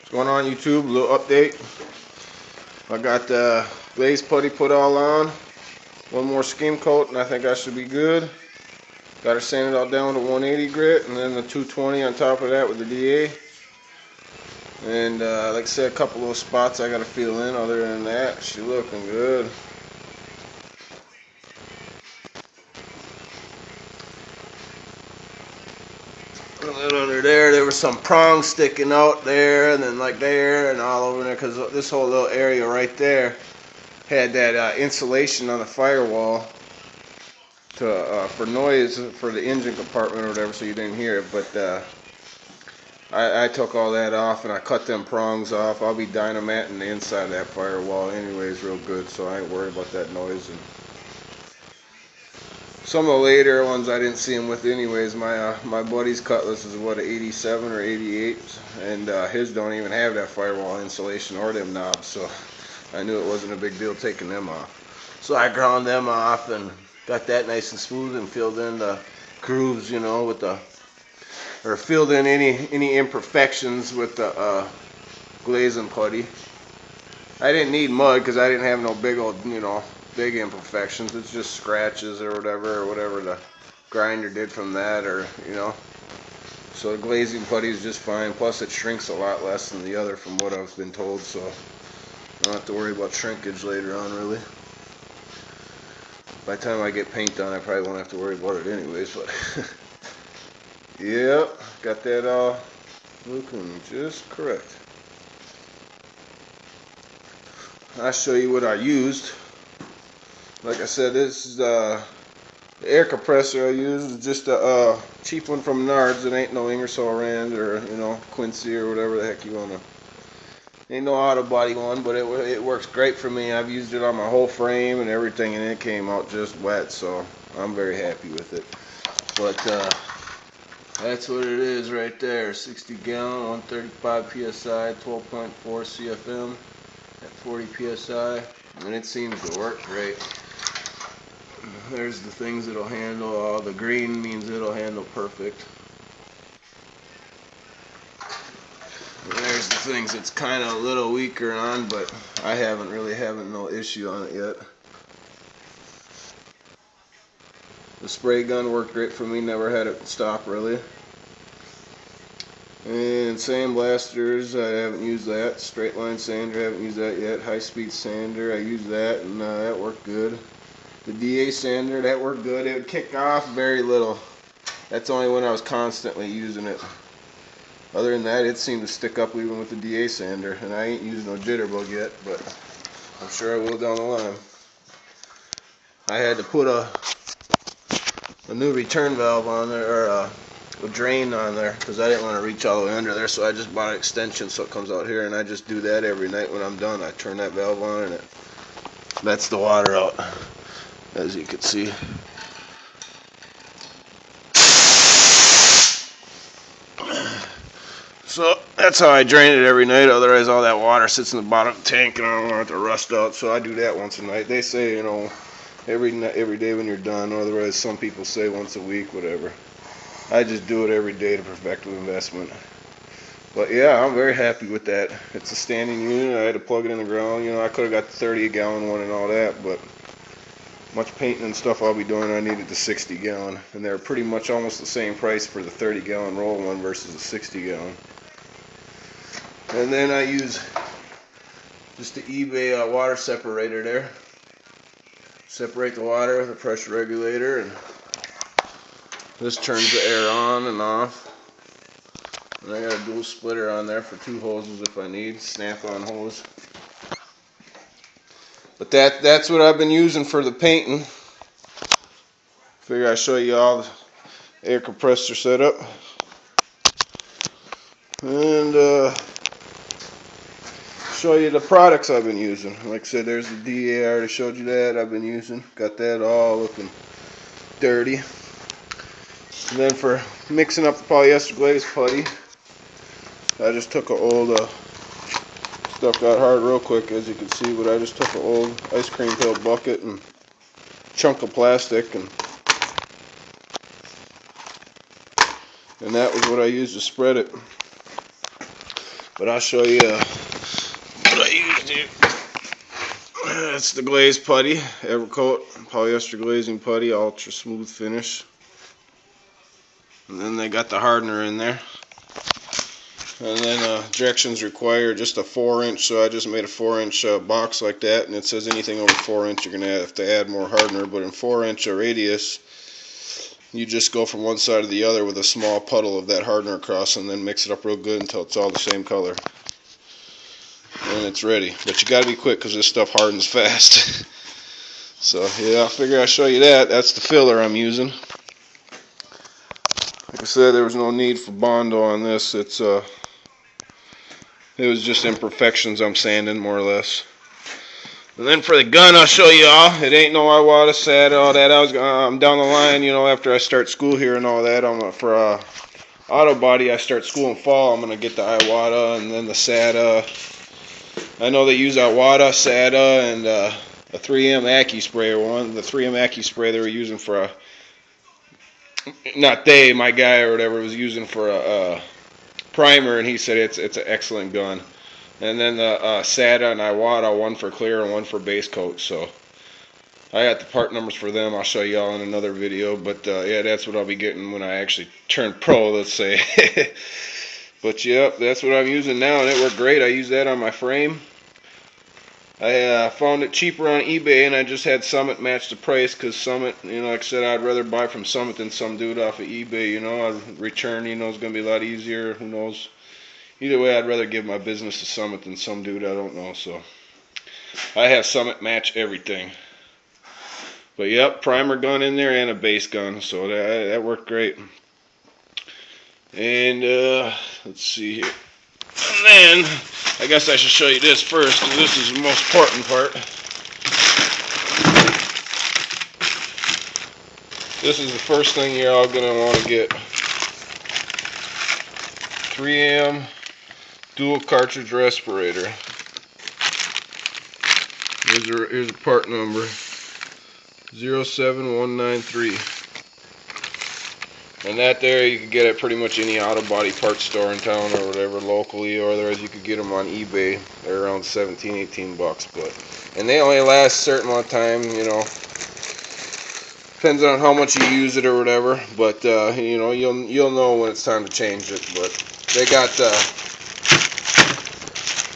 What's going on, YouTube? A little update. I got the glaze putty put all on. One more skim coat and I think I should be good. Got her sanded all down with a 180 grit and then the 220 on top of that with the DA. And like I said, a couple little spots I got to fill in. Other than that, she looking good. And then under there was some prongs sticking out there, and then like there and all over there, because this whole little area right there had that insulation on the firewall for noise for the engine compartment or whatever, so you didn't hear it. But I took all that off and I cut them prongs off. I'll be dynamitting the inside of that firewall anyways real good, so I ain't worried about that noise. And some of the later ones I didn't see him with anyways. My buddy's Cutlass is what, an 87 or 88, and his don't even have that firewall insulation or them knobs, so I knew it wasn't a big deal taking them off. So I ground them off and got that nice and smooth and filled in the grooves, you know, with or filled in any imperfections with the glazing putty. I didn't need mud because I didn't have no big old, big imperfections. It's just scratches or whatever the grinder did from that, or so the glazing putty is just fine. Plus it shrinks a lot less than the other from what I've been told, so I don't have to worry about shrinkage later on really. By the time I get paint on, I probably won't have to worry about it anyways, but yep, got that all looking just correct. I'll show you what I used. Like I said, this is the air compressor I used. It's just a cheap one from Nards. It ain't no Ingersoll Rand or Quincy or whatever the heck you wanna. Ain't no auto body one, but it works great for me. I've used it on my whole frame and everything, and it came out just wet, so I'm very happy with it. But that's what it is right there. 60 gallon, 135 psi, 12.4 CFM at 40 psi, and it seems to work great. There's the things it'll handle. All the green means it'll handle perfect. And there's the things it's kind of a little weaker on, but I haven't no issue on it yet. The spray gun worked great for me. Never had it stop really. And sandblasters, I haven't used that. Straight line sander, I haven't used that yet. High speed sander, I used that, and that worked good. The DA sander, that worked good. It would kick off very little. That's only when I was constantly using it. Other than that, it seemed to stick up even with the DA sander. And I ain't used no jitterbug yet, but I'm sure I will down the line. I had to put a new return valve on there, or a drain on there, because I didn't want to reach all the way under there, so I just bought an extension so it comes out here, and I just do that every night when I'm done. I turn that valve on and it lets the water out, as you can see. So that's how I drain it every night. Otherwise all that water sits in the bottom of the tank and I don't want it to rust out, so I do that once a night. They say every day when you're done. Otherwise some people say once a week, whatever. I just do it every day to perfect the investment. But yeah, I'm very happy with that. It's a standing unit. I had to plug it in the ground. I could have got the 30 gallon one and all that, but much painting and stuff I'll be doing, I needed the 60 gallon. And they're pretty much almost the same price for the 30 gallon roll one versus the 60 gallon. And then I use just the eBay water separator there. Separate the water with a pressure regulator, and this turns the air on and off. And I got a dual splitter on there for 2 hoses if I need, snap-on hose. But that's what I've been using for the painting. Figure I'd show you all the air compressor setup. And show you the products I've been using. Like I said, there's the DA, I already showed you that I've been using. Got that all looking dirty. And then for mixing up the polyester glaze putty, I just took an old, stuff got hard real quick as you can see, but I just took an old ice cream pail bucket and chunk of plastic, and that was what I used to spread it. But I'll show you what I used here. That's the glaze putty, Evercoat polyester glazing putty, ultra smooth finish. And then they got the hardener in there. And then directions require just a 4-inch, so I just made a 4-inch box like that, and it says anything over 4-inch you're going to have to add more hardener, but in 4-inch radius you just go from one side to the other with a small puddle of that hardener across, and then mix it up real good until it's all the same color. And it's ready. But you got to be quick because this stuff hardens fast. So yeah, I figure I'll show you that. That's the filler I'm using. Like I said, there was no need for Bondo on this. It was just imperfections I'm sanding, more or less. And then for the gun, I'll show you all. It ain't no Iwata, SATA, all that. I'm down the line, you know, after I start school here and all that. For auto body, I start school in fall. I'm gonna get the Iwata and then the SATA. I know they use Iwata, SATA, and a 3M AccuSpray one. The 3M AccuSpray they were using for my guy or whatever was using for a primer, and he said it's an excellent gun. And then the SATA and Iwata, one for clear and one for base coat. So I got the part numbers for them. I'll show y'all in another video. But yeah, that's what I'll be getting when I actually turn pro, let's say. But yep, that's what I'm using now, and it worked great. I use that on my frame. I found it cheaper on eBay, and I just had Summit match the price, because Summit, you know, like I said, I'd rather buy from Summit than some dude off of eBay, you know. I'd return, you know, it's going to be a lot easier, who knows. Either way, I'd rather give my business to Summit than some dude I don't know, so I have Summit match everything. But yep, primer gun in there and a base gun, so that worked great. And let's see here. And then I guess I should show you this first, because this is the most important part. This is the first thing you're all going to want to get. 3M dual cartridge respirator. Here's a part number. 07193. And that there, you can get at pretty much any auto body parts store in town or whatever locally, or otherwise you could get them on eBay. They're around 17, 18 bucks, and they only last a certain amount of time, you know. Depends on how much you use it or whatever, but you know, you'll know when it's time to change it. But they got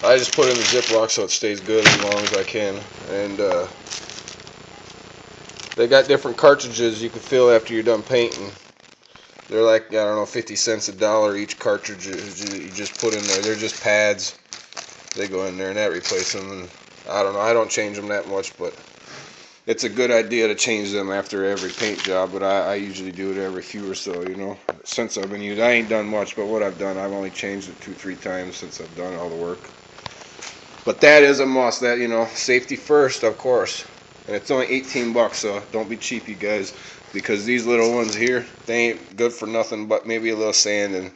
I just put it in the Ziploc so it stays good as long as I can, and they got different cartridges you can fill after you're done painting. They're like, I don't know, 50 cents $1 each cartridge you just put in there. They're just pads. They go in there and that replace them. And I don't know, I don't change them that much, but it's a good idea to change them after every paint job. But I usually do it every few or so, you know. Since I've been using, I ain't done much, but what I've done, I've only changed it 2-3 times since I've done all the work. But that is a must. That, you know, safety first, of course. And it's only 18 bucks, so don't be cheap, you guys. Because these little ones here, they ain't good for nothing but maybe a little sand, and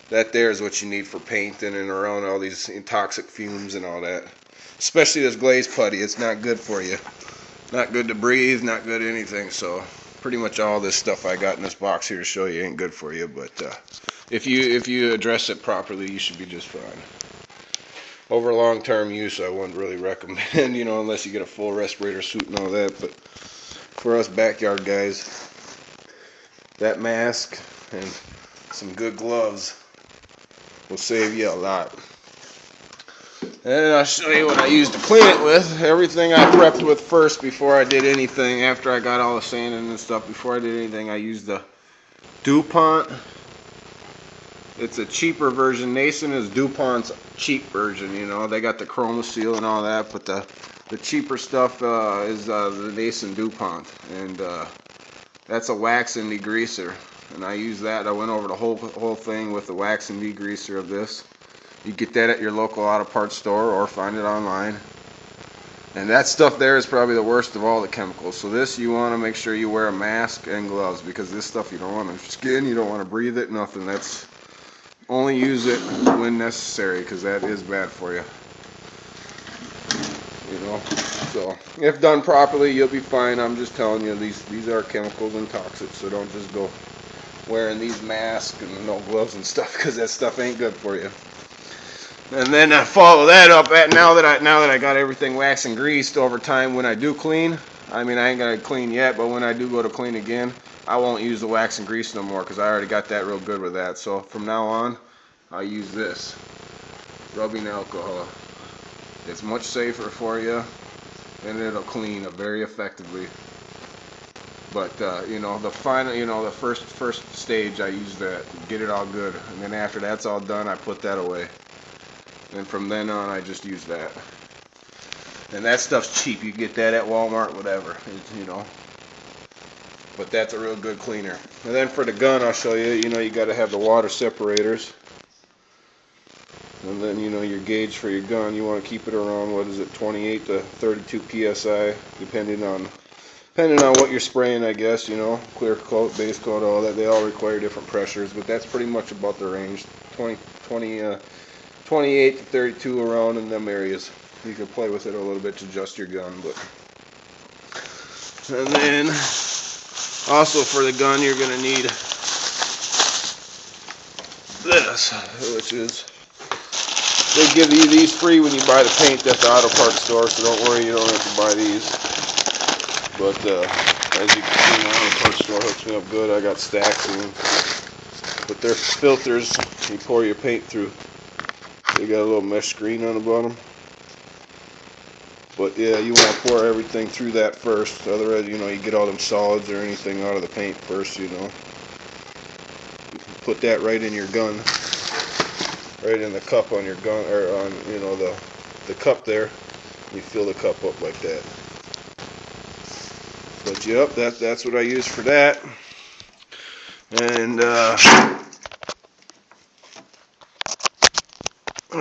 that there is what you need for painting and around all these toxic fumes and all that. Especially this glaze putty, it's not good for you. Not good to breathe, not good anything. So pretty much all this stuff I got in this box here to show you ain't good for you. But if you address it properly, you should be just fine. Over long-term use, I wouldn't really recommend, you know, unless you get a full respirator suit and all that. But for us backyard guys, that mask and some good gloves will save you a lot. And I'll show you what I used to clean it with. Everything I prepped with first before I did anything. After I got all the sanding and stuff, before I did anything, I used the DuPont. It's a cheaper version. Nason is DuPont's cheap version, you know. They got the chroma seal and all that, but the cheaper stuff is the Nason DuPont, and that's a wax and degreaser, and I use that. I went over the whole thing with the wax and degreaser of this. You get that at your local auto parts store or find it online, and that stuff there is probably the worst of all the chemicals. So this, you want to make sure you wear a mask and gloves, because this stuff you don't want on your skin, you don't want to breathe it, nothing. That's only use it when necessary, because that is bad for you. You know, so if done properly, you'll be fine. I'm just telling you, these are chemicals and toxics, so don't just go wearing these masks and no gloves and stuff, because that stuff ain't good for you. And then I follow that up at now that I got everything waxed and greased over time when I do clean. I mean, I ain't gonna clean yet, but when I do go to clean again, I won't use the wax and grease no more because I already got that real good with that. So from now on, I'll use this rubbing alcohol. It's much safer for you, and it'll clean very effectively. But you know, the final, you know, the first stage, I use that, get it all good, and then after that's all done, I put that away. And from then on, I just use that. And that stuff's cheap. You get that at Walmart, whatever, you know. But that's a real good cleaner. And then for the gun, I'll show you. You know, you got to have the water separators. And then, you know, your gauge for your gun, you want to keep it around, what is it, 28 to 32 psi, depending on what you're spraying, I guess. You know, clear coat, base coat, all that. They all require different pressures, but that's pretty much about the range. 28 to 32 around in them areas. You can play with it a little bit to adjust your gun, but. And then also for the gun, you're gonna need this, which is, they give you these free when you buy the paint at the auto parts store, so don't worry, you don't have to buy these. But as you can see, my auto parts store hooks me up good. I got stacks of them. But they're filters you pour your paint through. They got a little mesh screen on the bottom. But yeah, you want to pour everything through that first. Otherwise, you know, you get all them solids or anything out of the paint first, you know. You can put that right in your gun. Right in the cup on your gun, or on, you know, the cup there. You fill the cup up like that. But yep, that's what I use for that. And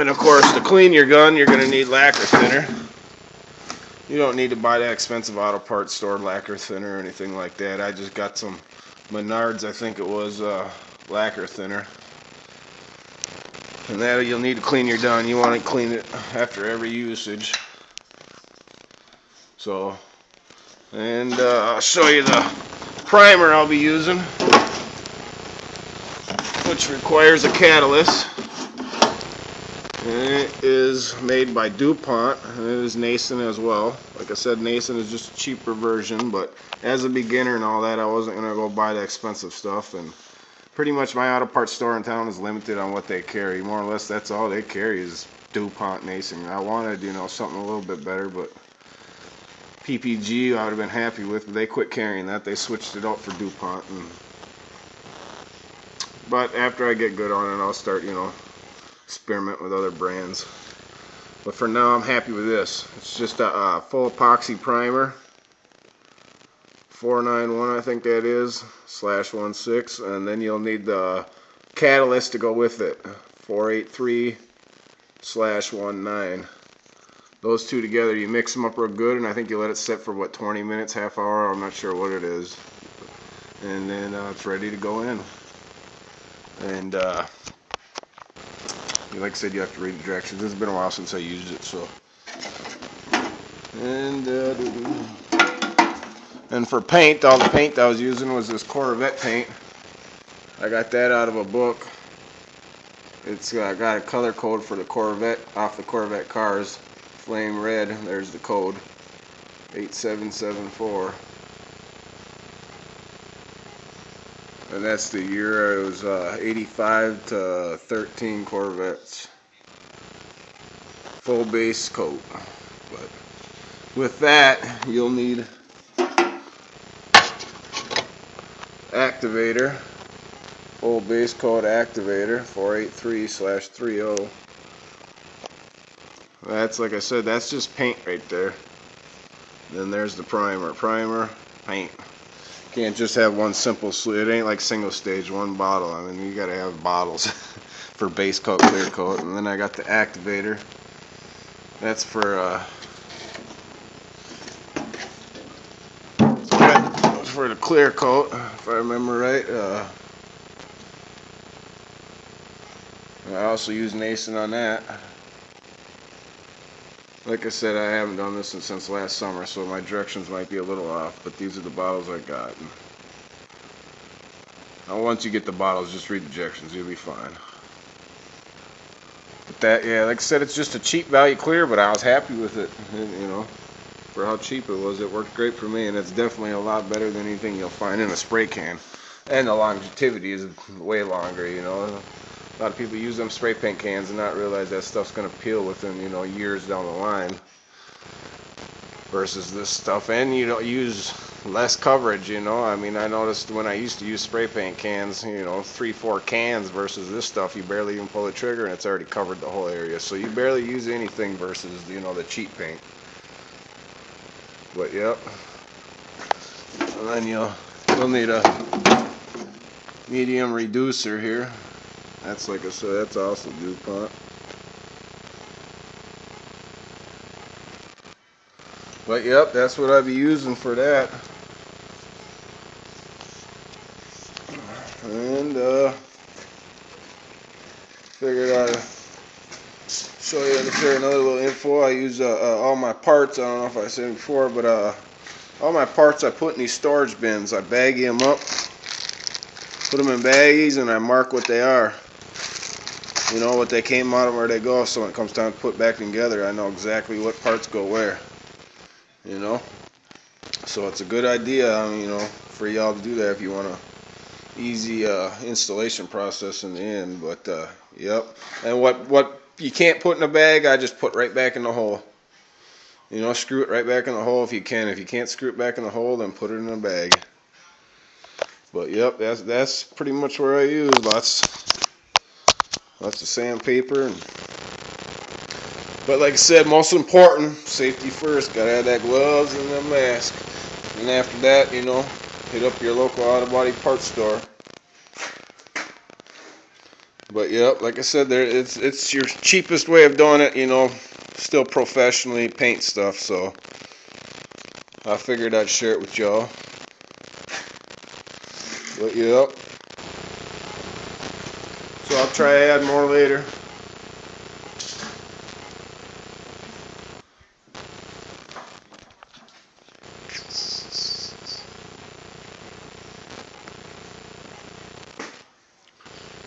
of course, to clean your gun, you're going to need lacquer thinner. You don't need to buy that expensive auto parts store lacquer thinner or anything like that. I just got some Menards, I think it was, lacquer thinner. And that you'll need to clean your gun. You want to clean it after every usage. So, and I'll show you the primer I'll be using, which requires a Cutlass. And it is made by DuPont, and it is Nason as well. Like I said, Nason is just a cheaper version, but as a beginner and all that, I wasn't going to go buy the expensive stuff. And pretty much my auto parts store in town is limited on what they carry. More or less, that's all they carry is DuPont Nason. I wanted, you know, something a little bit better, but PPG I would have been happy with, but they quit carrying that. They switched it out for DuPont. But after I get good on it, I'll start, you know, experiment with other brands. But for now, I'm happy with this. It's just a full epoxy primer, 491 I think that is, /16, and then you'll need the catalyst to go with it, 483/19. Those two together, you mix them up real good, and I think you let it sit for what, 20 minutes, half hour, I'm not sure what it is, and then it's ready to go in. And like I said, you have to read the directions. It's been a while since I used it, so. And for paint, all the paint I was using was this Corvette paint. I got that out of a book. It's got a color code for the Corvette, off the Corvette cars. Flame red, there's the code, 8774. And that's the year. It was 85 to 13 Corvettes. Full base coat. But with that, you'll need activator. Full base coat activator, 483/30. That's, like I said, that's just paint right there. Then there's the primer. Primer, paint. Can't just have one simple sleeve. It ain't like single stage, one bottle. I mean, you gotta have bottles for base coat, clear coat. And then I got the activator. That's for the clear coat, if I remember right. I also use Nason on that. Like I said, I haven't done this since last summer, so my directions might be a little off, but these are the bottles I got. Now once you get the bottles, just read the directions, you'll be fine. But that, yeah, like I said, it's just a cheap value clear, but I was happy with it, you know, for how cheap it was. It worked great for me, and it's definitely a lot better than anything you'll find in a spray can. And the longevity is way longer, you know. A lot of people use them spray paint cans and not realize that stuff's going to peel within, you know, years down the line. Versus this stuff, and you don't use less coverage, you know. I mean, I noticed when I used to use spray paint cans, you know, 3-4 cans versus this stuff, you barely even pull the trigger and it's already covered the whole area. So you barely use anything versus, you know, the cheap paint. But yep. And then you'll need a medium reducer here. That's, like I said, that's also DuPont. But yep, that's what I'd be using for that. And figured I'd show you another little info. I use all my parts. I don't know if I said before, but all my parts I put in these storage bins. I baggie them up, put them in baggies, and I mark what they are. You know, what they came out of, where they go. So when it comes time to put back together, I know exactly what parts go where. You know, so it's a good idea, you know, for y'all to do that if you want a easy installation process in the end. But yep, and what you can't put in a bag, I just put right back in the hole. You know, screw it right back in the hole if you can. If you can't screw it back in the hole, then put it in a bag. But yep, that's pretty much where I use lots of sandpaper. But like I said, most important, safety first. Gotta have that gloves and that mask. And after that, you know, hit up your local auto body parts store. But yep, like I said, it's your cheapest way of doing it. You know, still professionally paint stuff. So I figured I'd share it with y'all. But yep. So I'll try to add more later.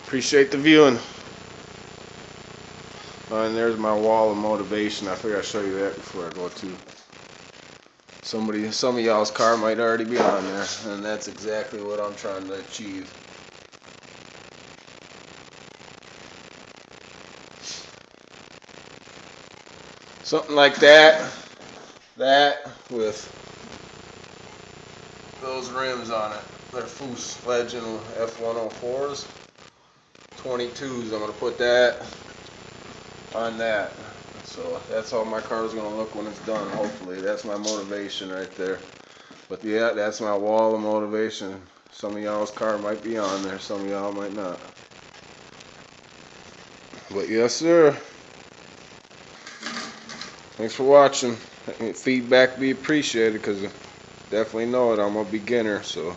Appreciate the viewing. And there's my wall of motivation. I figured I'd show you that before I go to. Some of y'all's car might already be on there, and that's exactly what I'm trying to achieve. Something like that with those rims on it. They're Foose Legend F104s. 22s. I'm going to put that on that. So that's how my car is going to look when it's done, hopefully. That's my motivation right there. But yeah, that's my wall of motivation. Some of y'all's car might be on there, some of y'all might not. But yes, sir. Thanks for watching. Feedback be appreciated, because I definitely know it. I'm a beginner, so